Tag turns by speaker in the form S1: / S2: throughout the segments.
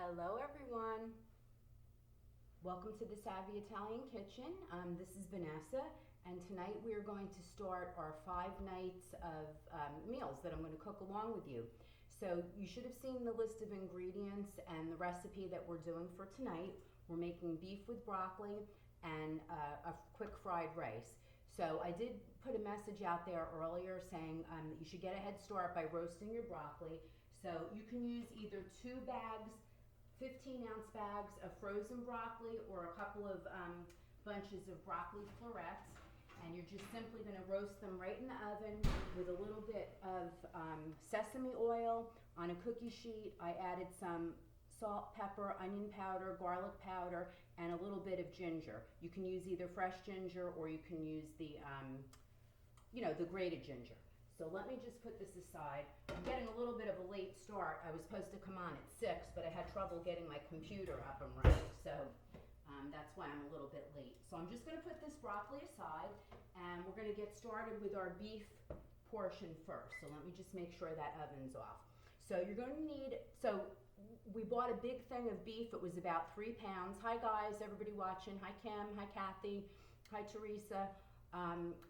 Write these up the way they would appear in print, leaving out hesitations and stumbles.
S1: Hello everyone. Welcome to the Savvy Italian Kitchen. This is Vanessa, and tonight we are going to start our 5 nights of meals that I'm going to cook along with you. So you should have seen the list of ingredients and the recipe that we're doing for tonight. We're making beef with broccoli and a quick fried rice. So I did put a message out there earlier saying that you should get a head start by roasting your broccoli. So you can use either 2 bags, 15-ounce bags of frozen broccoli, or a couple of bunches of broccoli florets, and you're just simply going to roast them right in the oven with a little bit of sesame oil on a cookie sheet. I added some salt, pepper, onion powder, garlic powder, and a little bit of ginger. You can use either fresh ginger or you can use the the grated ginger. So let me just put this aside. I'm getting a little bit of a late start. I was supposed to come on at 6, but I had trouble getting my computer up and running. So that's why I'm a little bit late. So I'm just going to put this broccoli aside, and we're going to get started with our beef portion first. So let me just make sure that oven's off. So you're going to need, we bought a big thing of beef. It was about 3 pounds. Hi guys, everybody watching. Hi Kim, hi Kathy, hi Teresa.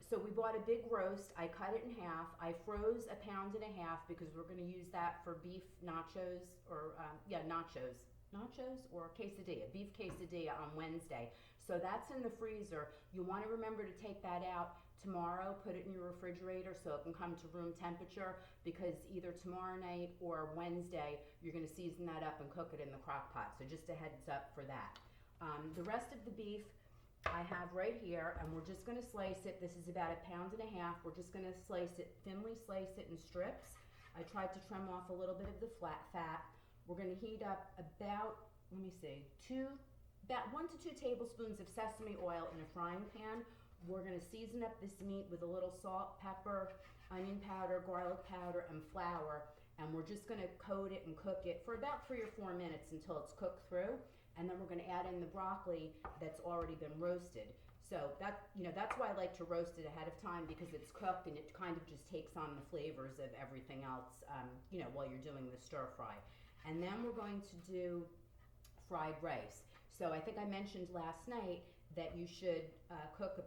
S1: So we bought a big roast. I cut it in half. I froze 1.5 pounds because we're going to use that for beef nachos or nachos or quesadilla, beef quesadilla on Wednesday. So that's in the freezer. You want to remember to take that out tomorrow, put it in your refrigerator so it can come to room temperature, because either tomorrow night or Wednesday you're going to season that up and cook it in the crock pot. So just a heads up for that. The rest of the beef I have right here, and we're just going to slice it. This is about 1.5 pounds. We're just going to thinly slice it in strips. I tried to trim off a little bit of the fat. We're going to heat up about, about 1 to 2 tablespoons of sesame oil in a frying pan. We're going to season up this meat with a little salt, pepper, onion powder, garlic powder, and flour. And we're just going to coat it and cook it for about 3 or 4 minutes until it's cooked through. And then we're going to add in the broccoli that's already been roasted. So that's why I like to roast it ahead of time, because it's cooked and it kind of just takes on the flavors of everything else, while you're doing the stir fry. And then we're going to do fried rice. So I think I mentioned last night that you should cook,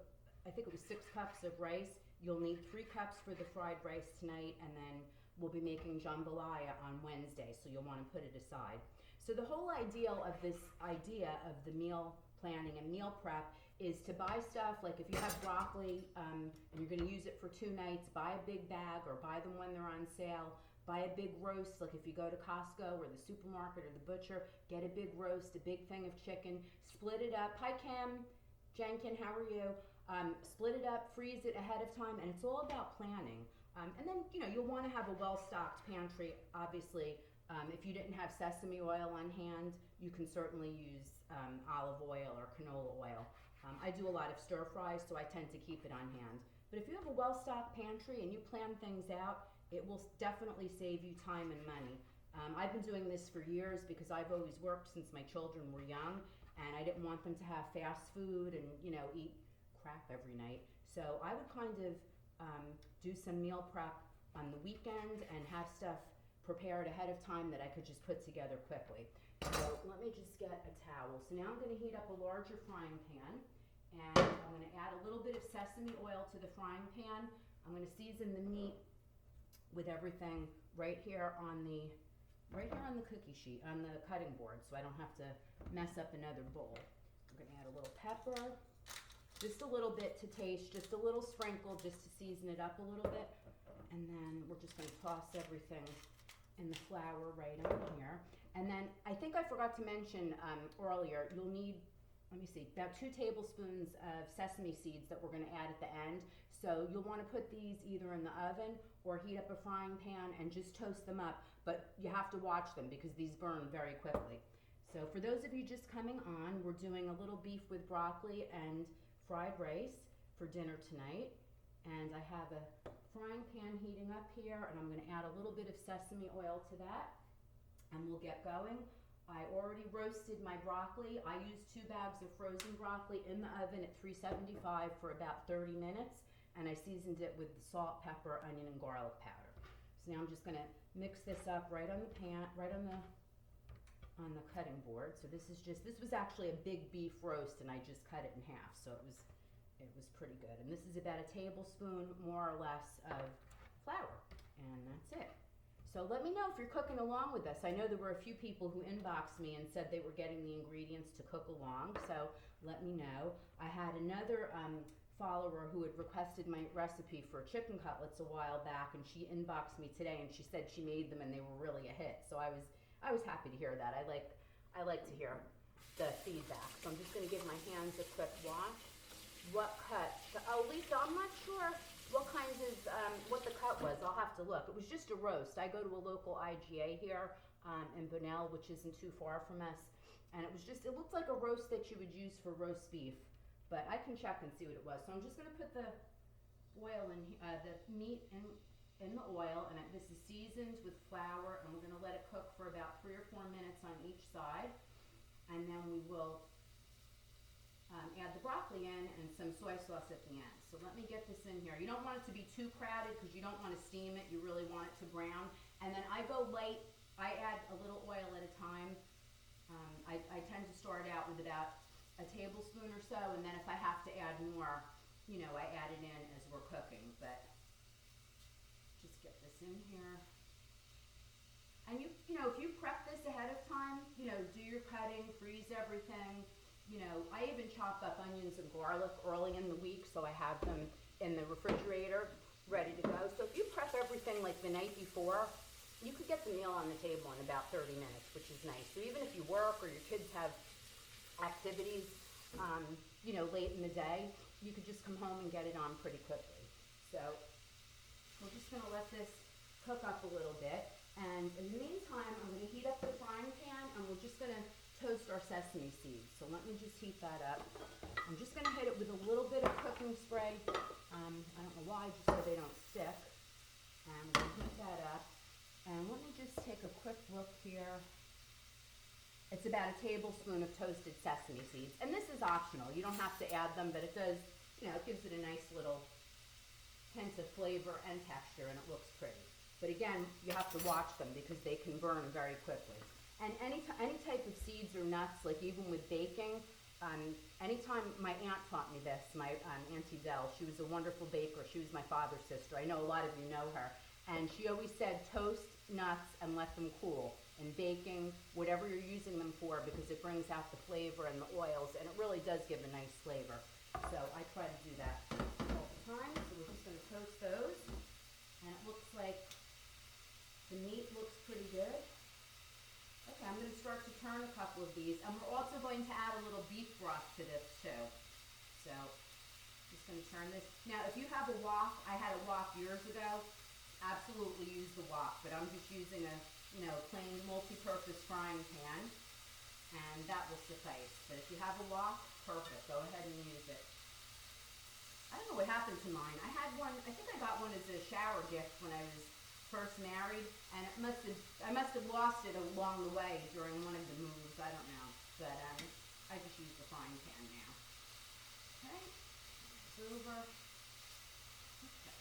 S1: I think it was 6 cups of rice. You'll need 3 cups for the fried rice tonight, and then we'll be making jambalaya on Wednesday, so you'll want to put it aside. So the whole idea of the meal planning and meal prep is to buy stuff, like if you have broccoli and you're going to use it for 2 nights, buy a big bag or buy them when they're on sale. Buy a big roast, like if you go to Costco or the supermarket or the butcher, get a big roast, a big thing of chicken, split it up. Hi Kim, Jenkin, how are you? Split it up, freeze it ahead of time, and it's all about planning. And then, you'll want to have a well-stocked pantry, obviously. If you didn't have sesame oil on hand, you can certainly use olive oil or canola oil. I do a lot of stir fries, so I tend to keep it on hand. But if you have a well-stocked pantry and you plan things out, it will definitely save you time and money. I've been doing this for years because I've always worked since my children were young, and I didn't want them to have fast food and eat crap every night. So I would kind of do some meal prep on the weekend and have stuff prepared ahead of time that I could just put together quickly. So let me just get a towel. So now I'm going to heat up a larger frying pan, and I'm going to add a little bit of sesame oil to the frying pan. I'm going to season the meat with everything right here on the cookie sheet, on the cutting board, so I don't have to mess up another bowl. I'm going to add a little pepper, just a little bit to taste, just a little sprinkle just to season it up a little bit. And then we're just going to toss everything in the flour right on here. And then I think I forgot to mention earlier, you'll need, about 2 tablespoons of sesame seeds that we're going to add at the end. So you'll want to put these either in the oven or heat up a frying pan and just toast them up. But you have to watch them because these burn very quickly. So for those of you just coming on, we're doing a little beef with broccoli and fried rice for dinner tonight. And I have a frying pan heating up here, and I'm going to add a little bit of sesame oil to that, and we'll get going. I already roasted my broccoli. I used 2 bags of frozen broccoli in the oven at 375 for about 30 minutes, and I seasoned it with the salt, pepper, onion, and garlic powder. So now I'm just going to mix this up right on the pan, right on on the cutting board. So this was actually a big beef roast, and I just cut it in half, so it was pretty good. And this is about a tablespoon, more or less, of flour, and that's it. So let me know if you're cooking along with this. I know there were a few people who inboxed me and said they were getting the ingredients to cook along, so let me know. I had another follower who had requested my recipe for chicken cutlets a while back, and she inboxed me today and she said she made them and they were really a hit. So I was happy to hear that. I like to hear the feedback. So I'm just going to give my hands a quick wash. What cut? Oh, Lisa, I'm not sure what kinds of what the cut was. I'll have to look. It was just a roast. I go to a local IGA here in Bunnell, which isn't too far from us, and it looked like a roast that you would use for roast beef, but I can check and see what it was. So I'm just going to put the oil in, the meat in the oil, and this is seasoned with flour, and we're going to let it cook for about 3 or 4 minutes on each side, and then we will add the broccoli in and some soy sauce at the end. So let me get this in here. You don't want it to be too crowded because you don't want to steam it. You really want it to brown. And then I go light. I add a little oil at a time. I tend to start out with about a tablespoon or so, and then if I have to add more, I add it in as we're cooking. But just get this in here. And if you prep this ahead of time, do your cutting, freeze everything. I even chop up onions and garlic early in the week, so I have them in the refrigerator ready to go. So if you prep everything like the night before, you could get the meal on the table in about 30 minutes, which is nice. So even if you work or your kids have activities, late in the day, you could just come home and get it on pretty quickly. So we're just going to let this cook up a little bit. And in the meantime, I'm going to heat up the frying pan, and we're just going to toast our sesame seeds. So let me just heat that up. I'm just going to hit it with a little bit of cooking spray. I don't know why, just so they don't stick. And we're going to heat that up. And let me just take a quick look here. It's about a tablespoon of toasted sesame seeds. And this is optional. You don't have to add them, but it does, it gives it a nice little hint of flavor and texture, and it looks pretty. But again, you have to watch them because they can burn very quickly. And any type of seeds or nuts, like even with baking, anytime my aunt taught me this, my Auntie Dell, she was a wonderful baker. She was my father's sister. I know a lot of you know her. And she always said toast nuts and let them cool. In baking, whatever you're using them for, because it brings out the flavor and the oils, and it really does give a nice flavor. So I try to do that all the time. So we're just going to toast those. And it looks like the meat looks pretty good. Okay, I'm going to start to turn a couple of these, and we're also going to add a little beef broth to this too. So, just going to turn this. Now, if you have a wok, I had a wok years ago, absolutely use the wok, but I'm just using a, plain multi-purpose frying pan, and that will suffice. But if you have a wok, perfect, go ahead and use it. I don't know what happened to mine. I had one, I think I got one as a shower gift when I was first married, and I must have lost it along the way during one of the moves. I don't know, but I just use the frying pan now. Okay, it's over. Okay.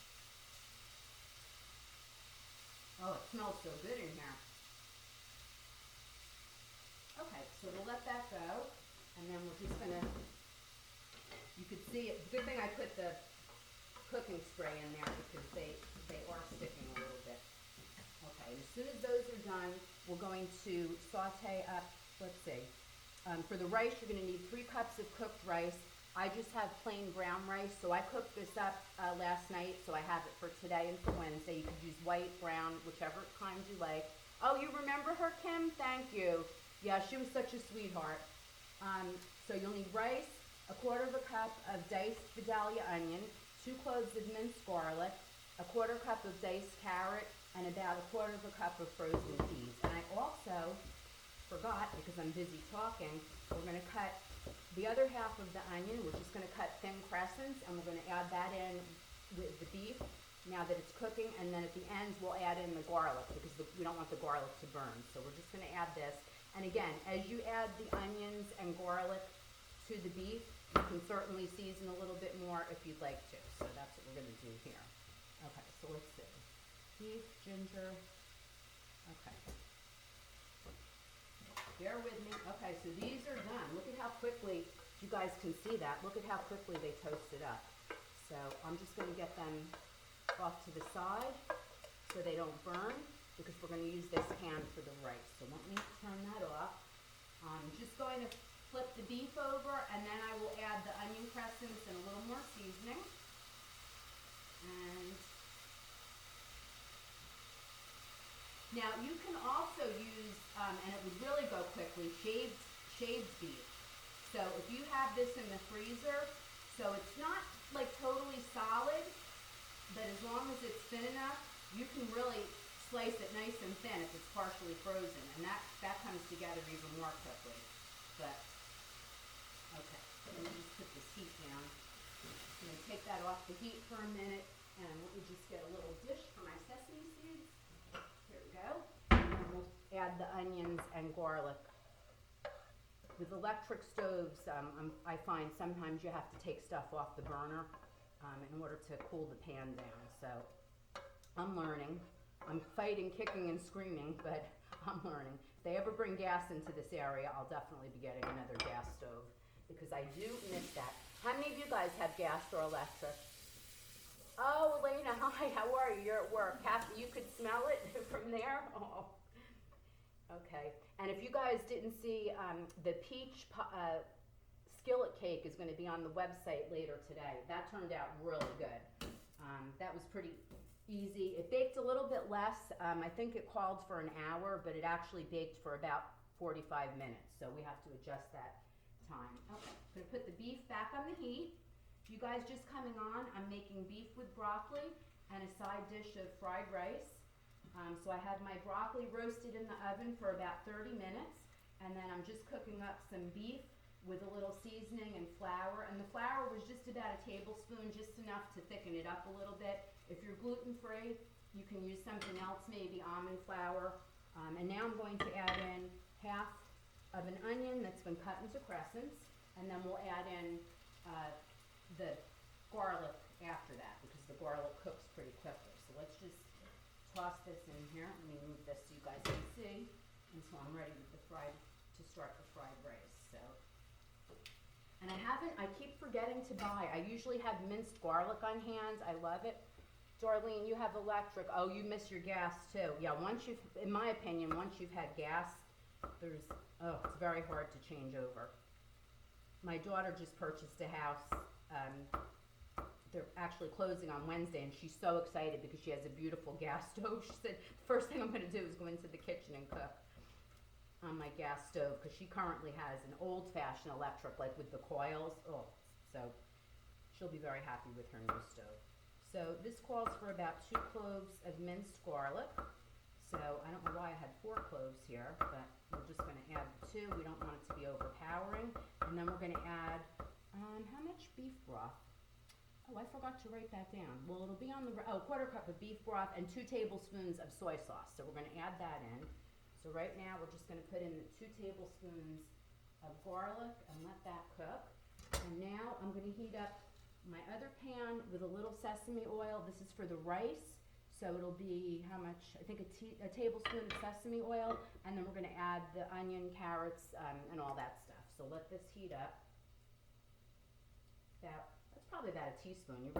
S1: Oh, it smells so good in here. Okay, so we'll let that go, and then we're just gonna. You could see it. Good thing I put the cooking spray in there because they are sticking a little bit. Okay, as soon as those are done, we're going to saute up, let's see. For the rice, you're going to need 3 cups of cooked rice. I just have plain brown rice, so I cooked this up last night, so I have it for today and for Wednesday. You could use white, brown, whichever kind you like. Oh, you remember her, Kim? Thank you. Yeah, she was such a sweetheart. So you'll need rice, 1/4 cup of diced Vidalia onion, 2 cloves of minced garlic, 1/4 cup of diced carrot, and about 1/4 cup of frozen peas. And I also forgot, because I'm busy talking, we're going to cut the other half of the onion. We're just going to cut thin crescents, and we're going to add that in with the beef now that it's cooking. And then at the end, we'll add in the garlic because we don't want the garlic to burn. So we're just going to add this. And again, as you add the onions and garlic to the beef, you can certainly season a little bit more if you'd like to. So that's what we're going to do here. Okay, so let's see. Beef, ginger. Okay. bear with me. Okay, so these are done. Look at how quickly, you guys can see that. Look at how quickly they toasted up. So I'm just going to get them off to the side so they don't burn, because we're going to use this pan for the rice. So let me turn that off. I'm just going to flip the beef over, and then I will add the onion crescents and a little more seasoning. And now you can also use, and it would really go quickly, shaved beef. So if you have this in the freezer, so it's not like totally solid, but as long as it's thin enough, you can really slice it nice and thin if it's partially frozen, and that comes together even more quickly. But, okay, let me just put this heat down. I'm going to take that off the heat for a minute, and let me just get a little dish for my sesame seeds. Here we go. And then we'll add the onions and garlic. With electric stoves, I find sometimes you have to take stuff off the burner in order to cool the pan down. So I'm learning. I'm fighting, kicking, and screaming, but I'm learning. If they ever bring gas into this area, I'll definitely be getting another gas stove, because I do miss that. How many of you guys have gas or electric? Oh, Elena, hi, how are you? You're at work. Kathy, you could smell it from there? Oh. Okay, and if you guys didn't see, the peach skillet cake is going to be on the website later today. That turned out really good. That was pretty easy. It baked a little bit less. I think it called for an hour, but it actually baked for about 45 minutes, so we have to adjust that time. Okay, I'm going to put the beef back on the heat. You guys just coming on, I'm making beef with broccoli and a side dish of fried rice. So I had my broccoli roasted in the oven for about 30 minutes, and then I'm just cooking up some beef with a little seasoning and flour. And the flour was just about a tablespoon, just enough to thicken it up a little bit. If you're gluten-free, you can use something else, maybe almond flour. And now I'm going to add in half of an onion that's been cut into crescents, and then we'll add in the garlic after that, because the garlic cooks pretty quickly. So let's just toss this in here. Let me move this so you guys can see. And so I'm ready with to start the fried rice. So, and I keep forgetting to buy. I usually have minced garlic on hand. I love it. Darlene, you have electric. Oh, you miss your gas too. Yeah, in my opinion, once you've had gas, it's very hard to change over. My daughter just purchased a house. They're actually closing on Wednesday, and she's so excited because she has a beautiful gas stove. She said, the first thing I'm going to do is go into the kitchen and cook on my gas stove, because she currently has an old-fashioned electric, like with the coils. Oh, so she'll be very happy with her new stove. So this calls for about 2 cloves of minced garlic. So I don't know why I had 4 cloves here, but we're just going to add 2. We don't want it to be overpowering. And then we're going to add, how much beef broth? Oh, I forgot to write that down. Well, it'll be on the, 1/4 cup of beef broth and 2 tablespoons of soy sauce. So we're going to add that in. So right now we're just going to put in the 2 tablespoons of garlic and let that cook. And now I'm going to heat up my other pan with a little sesame oil. This is for the rice. So it'll be how much? I think a tablespoon of sesame oil. And then we're going to add the onion, carrots, and all that stuff. So let this heat up. That's probably about a teaspoon.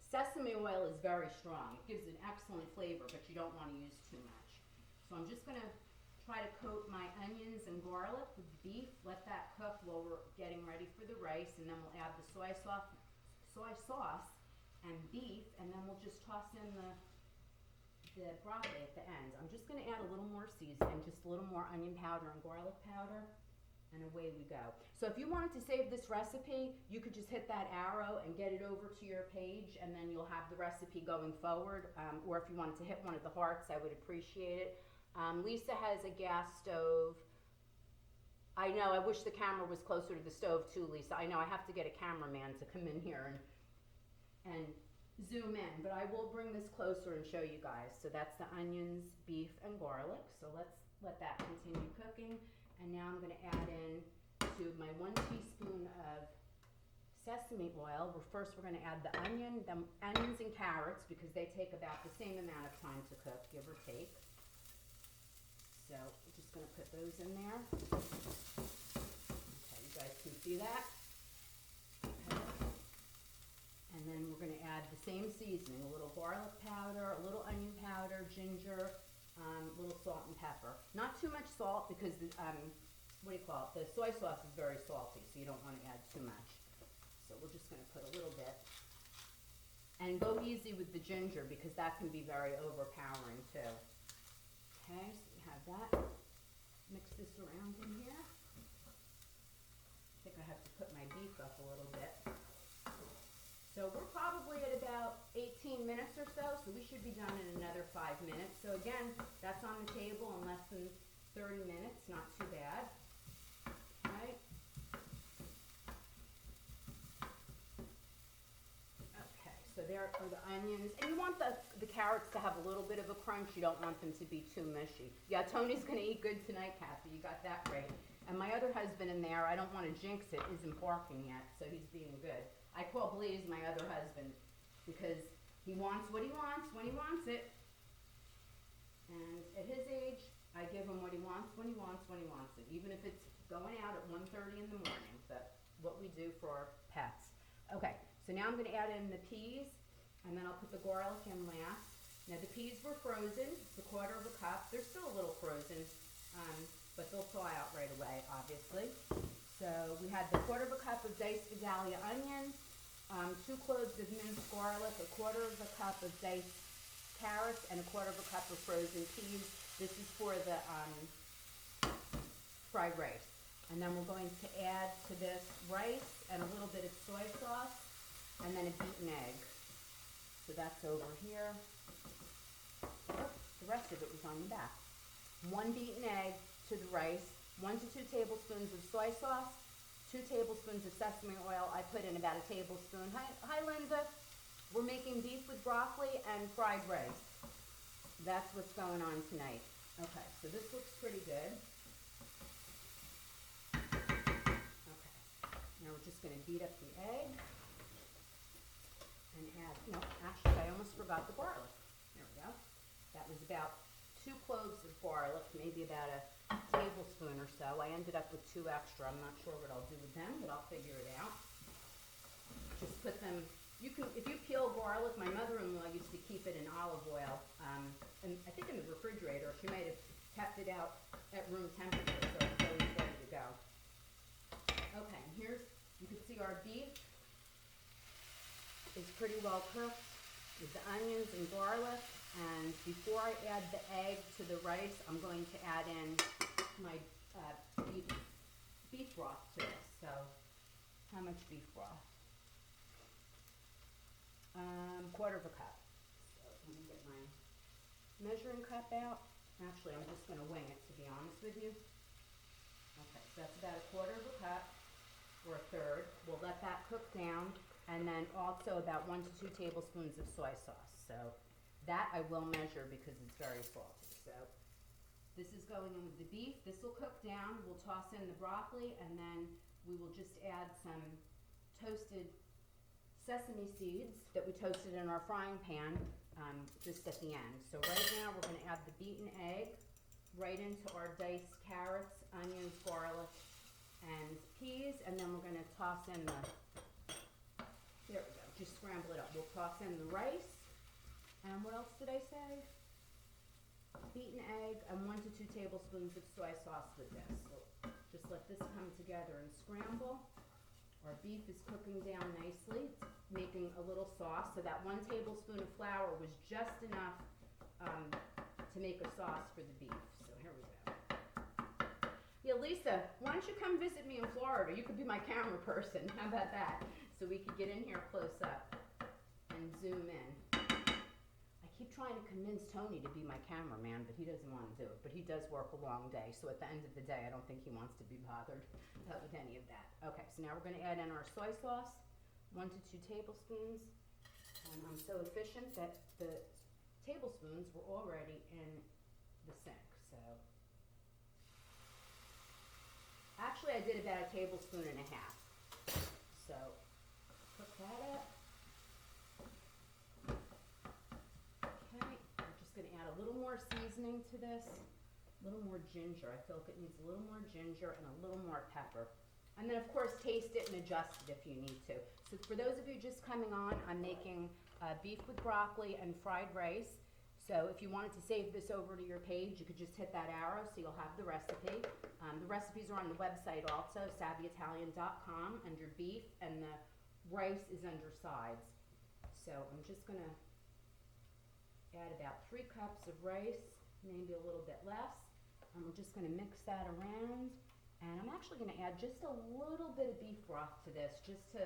S1: Sesame oil is very strong. It gives an excellent flavor, but you don't want to use too much. So I'm just going to try to coat my onions and garlic with beef. Let that cook while we're getting ready for the rice, and then we'll add the soy sauce and beef, and then we'll just toss in the broccoli at the end. I'm just going to add a little more seasoning, just a little more onion powder and garlic powder. And away we go. So if you wanted to save this recipe, you could just hit that arrow and get it over to your page, and then you'll have the recipe going forward. Or if you wanted to hit one of the hearts, I would appreciate it. Lisa has a gas stove. I know, I wish the camera was closer to the stove too, Lisa. I know I have to get a cameraman to come in here and zoom in, but I will bring this closer and show you guys. So that's the onions, beef, and garlic. So let's let that continue cooking. And now I'm going to add in to my 1 teaspoon of sesame oil. First we're going to add the onions and carrots, because they take about the same amount of time to cook, give or take. So just gonna put those in there. Okay, you guys can see that. Okay. And then we're gonna add the same seasoning, a little garlic powder, a little onion powder, ginger, a little salt and pepper. Not too much salt because the, what do you call it? The soy sauce is very salty, so you don't want to add too much. So we're just going to put a little bit. And go easy with the ginger because that can be very overpowering too. Okay, so we have that. Mix this around in here. I think I have to put my beef up a little bit. So we're probably at about 18 minutes or so, so we should be done in another 5 minutes. So again, that's on the table in less than 30 minutes, not too bad. Okay. Okay, so there are the onions. And you want the carrots to have a little bit of a crunch. You don't want them to be too mushy. Yeah, Tony's going to eat good tonight, Kathy. You got that right. And my other husband in there, I don't want to jinx it, isn't barking yet, so he's being good. I call Blaze my other husband because he wants what he wants when he wants it. And at his age, I give him what he wants when he wants when he wants it, even if it's going out at 1:30 in the morning. That's what we do for our pets. Okay, so now I'm going to add in the peas, and then I'll put the garlic in last. Now the peas were frozen. It's a 1/4 cup. They're still a little frozen, but they'll thaw out right away, obviously. So we had the 1/4 cup of diced Vidalia onions, 2 cloves of minced garlic, a 1/4 cup of diced carrots, and a 1/4 cup of frozen peas. This is for the fried rice. And then we're going to add to this rice and a little bit of soy sauce, and then a beaten egg. So that's over here. Oh, the rest of it was on the back. 1 beaten egg to the rice, 1 to 2 tablespoons of soy sauce, 2 tablespoons of sesame oil. I put in about a tablespoon. Hi, Linda. We're making beef with broccoli and fried rice. That's what's going on tonight. Okay, so this looks pretty good. Okay, now we're just going to beat up the egg and add, no, actually I almost forgot the garlic. There we go. That was about 2 cloves of garlic, maybe about a tablespoon or so. I ended up with 2 extra. I'm not sure what I'll do with them, but I'll figure it out. Just put them, you can, if you peel garlic, my mother-in-law used to keep it in olive oil, and I think in the refrigerator. She might have kept it out at room temperature, so it's always ready to go. Okay, and here's, you can see our beef is pretty well cooked with the onions and garlic. And before I add the egg to the rice, I'm going to add in my beef broth to this. So, how much beef broth? 1/4 cup. So, let me get my measuring cup out. Actually, I'm just going to wing it, to be honest with you. Okay, so that's about a 1/4 cup, or a third. We'll let that cook down. And then also about 1 to 2 tablespoons of soy sauce. So, that I will measure because it's very salty. So this is going in with the beef. This will cook down. We'll toss in the broccoli, and then we will just add some toasted sesame seeds that we toasted in our frying pan just at the end. So right now we're going to add the beaten egg right into our diced carrots, onions, garlic, and peas, and then we're going to toss in the, there we go, just scramble it up. We'll toss in the rice. And what else did I say? Beaten egg and 1 to 2 tablespoons of soy sauce with this. So just let this come together and scramble. Our beef is cooking down nicely, making a little sauce. So that 1 tablespoon of flour was just enough to make a sauce for the beef. So here we go. Yeah, Lisa, why don't you come visit me in Florida? You could be my camera person. How about that? So we could get in here close up and zoom in. I keep trying to convince Tony to be my cameraman, but he doesn't want to do it. But he does work a long day, so at the end of the day, I don't think he wants to be bothered with any of that. Okay, so now we're going to add in our soy sauce, 1 to 2 tablespoons. And I'm so efficient that the tablespoons were already in the sink. So actually, I did about 1.5 tablespoons. So cook that up. Okay, I'm just going to add a little more seasoning to this. A little more ginger. I feel like it needs a little more ginger and a little more pepper. And then of course taste it and adjust it if you need to. So for those of you just coming on, I'm making beef with broccoli and fried rice. So if you wanted to save this over to your page, you could just hit that arrow so you'll have the recipe. The recipes are on the website also, savvyitalian.com, under beef, and the rice is under sides. So I'm just gonna add about 3 cups of rice, maybe a little bit less. And we're just gonna mix that around. And I'm actually gonna add just a little bit of beef broth to this, just to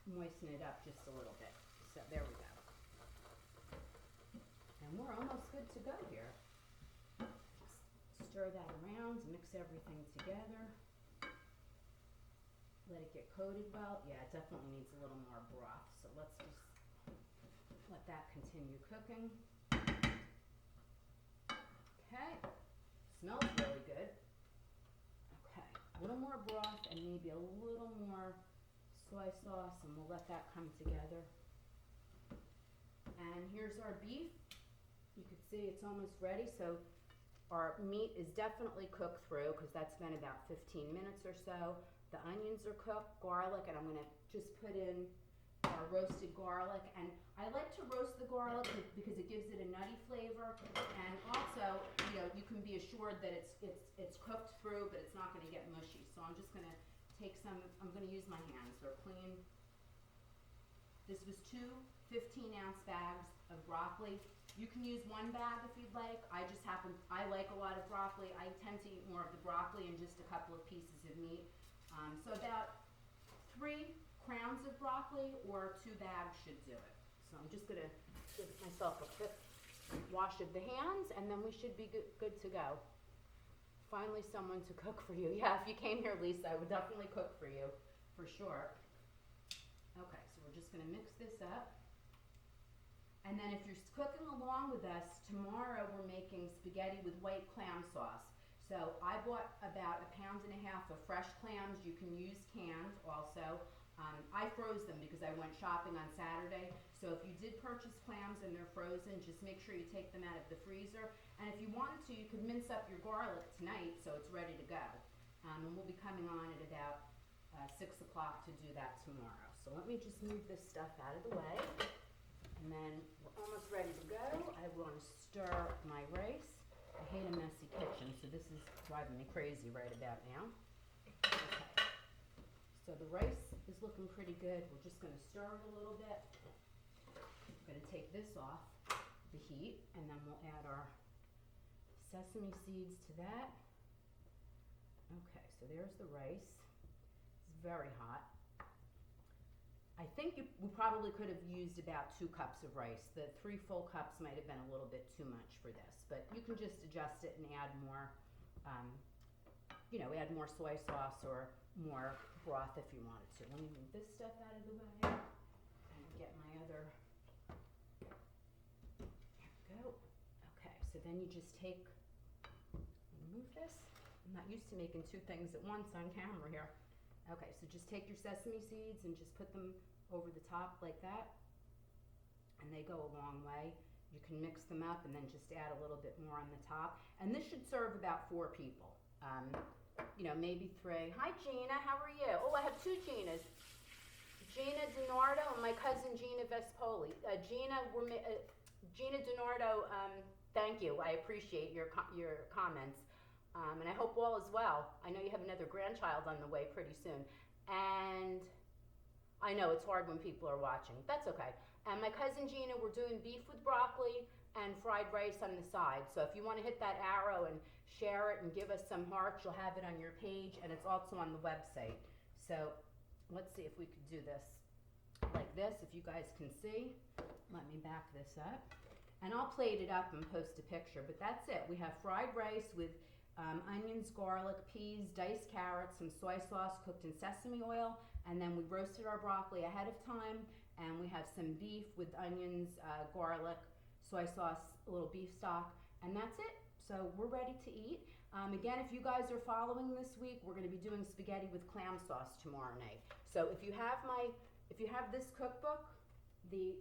S1: moisten it up just a little bit. So there we go. And we're almost good to go here. Just stir that around, mix everything together. Let it get coated well. Yeah, it definitely needs a little more broth. So let's just let that continue cooking. Okay, smells really good. Okay, a little more broth and maybe a little more soy sauce, and we'll let that come together. And here's our beef. You can see it's almost ready. So our meat is definitely cooked through because that's been about 15 minutes or so. The onions are cooked, garlic, and I'm gonna just put in our roasted garlic. And I like to roast the garlic because it gives it a nutty flavor. And also, you know, you can be assured that it's cooked through, but it's not gonna get mushy. So I'm just gonna take some, I'm gonna use my hands, they're clean. This was 2 15-ounce bags of broccoli. You can use 1 bag if you'd like. I like a lot of broccoli. I tend to eat more of the broccoli and just a couple of pieces of meat. So about 3 crowns of broccoli or 2 bags should do it. So I'm just gonna give myself a quick wash of the hands and then we should be good to go. Finally someone to cook for you. Yeah, if you came here, Lisa, I would definitely cook for you, for sure. Okay, so we're just gonna mix this up. And then if you're cooking along with us, tomorrow we're making spaghetti with white clam sauce. So I bought about 1.5 pounds of fresh clams. You can use canned also. I froze them because I went shopping on Saturday. So if you did purchase clams and they're frozen, just make sure you take them out of the freezer. And if you wanted to, you could mince up your garlic tonight so it's ready to go. And we'll be coming on at about 6 o'clock to do that tomorrow. So let me just move this stuff out of the way. And then we're almost ready to go. I want to stir my rice. I hate a messy kitchen, so this is driving me crazy right about now. Okay. So the rice is looking pretty good. We're just going to stir it a little bit. We're going to take this off the heat, and then we'll add our sesame seeds to that. Okay, so there's the rice. It's very hot. I think we probably could have used about 2 cups of rice. The 3 full cups might have been a little bit too much for this, but you can just adjust it and add more, add more soy sauce or more broth if you wanted to. Let me move this stuff out of the way and get my other, there we go. Okay, so then you just take, move this. I'm not used to making 2 things at once on camera here. Okay, so just take your sesame seeds and just put them over the top like that, and they go a long way. You can mix them up and then just add a little bit more on the top. And this should serve about 4 people, maybe 3. Hi Gina, how are you? Oh, I have 2 Ginas. Gina DiNardo and my cousin Gina Vespoli. Gina DiNardo, thank you. I appreciate your comments. And I hope all is well. I know you have another grandchild on the way pretty soon. And I know it's hard when people are watching. That's okay. And my cousin Gina, we're doing beef with broccoli and fried rice on the side. So if you want to hit that arrow and share it and give us some hearts, you'll have it on your page, and it's also on the website. So let's see if we could do this like this, if you guys can see. Let me back this up. And I'll plate it up and post a picture, but that's it. We have fried rice with onions, garlic, peas, diced carrots, some soy sauce cooked in sesame oil, and then we roasted our broccoli ahead of time, and we have some beef with onions, garlic, soy sauce, a little beef stock, and that's it. So we're ready to eat. Again, if you guys are following this week, we're going to be doing spaghetti with clam sauce tomorrow night. So if you have this cookbook, the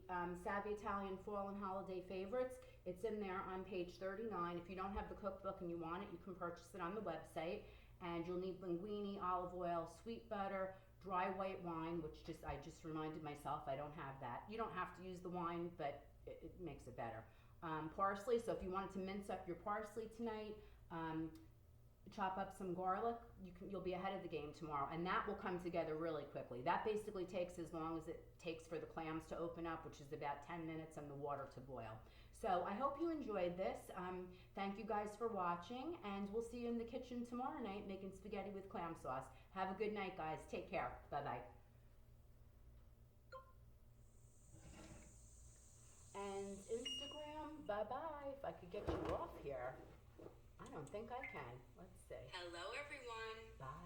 S1: Savvy Italian Fall and Holiday Favorites, It's in there on page 39. If you don't have the cookbook and you want it, you can purchase it on the website. And you'll need linguine, olive oil, sweet butter, dry white wine, which I just reminded myself I don't have that. You don't have to use the wine, but it makes it better. Parsley, so if you wanted to mince up your parsley tonight, chop up some garlic, you'll be ahead of the game tomorrow, and that will come together really quickly. That basically takes as long as it takes for the clams to open up, which is about 10 minutes, and the water to boil. So I hope you enjoyed this. Thank you guys for watching, and we'll see you in the kitchen tomorrow night making spaghetti with clam sauce. Have a good night, guys. Take care. Bye-bye. And Instagram, bye-bye. If I could get you off here. I don't think I can. Let's see.
S2: Hello, everyone.
S1: Bye.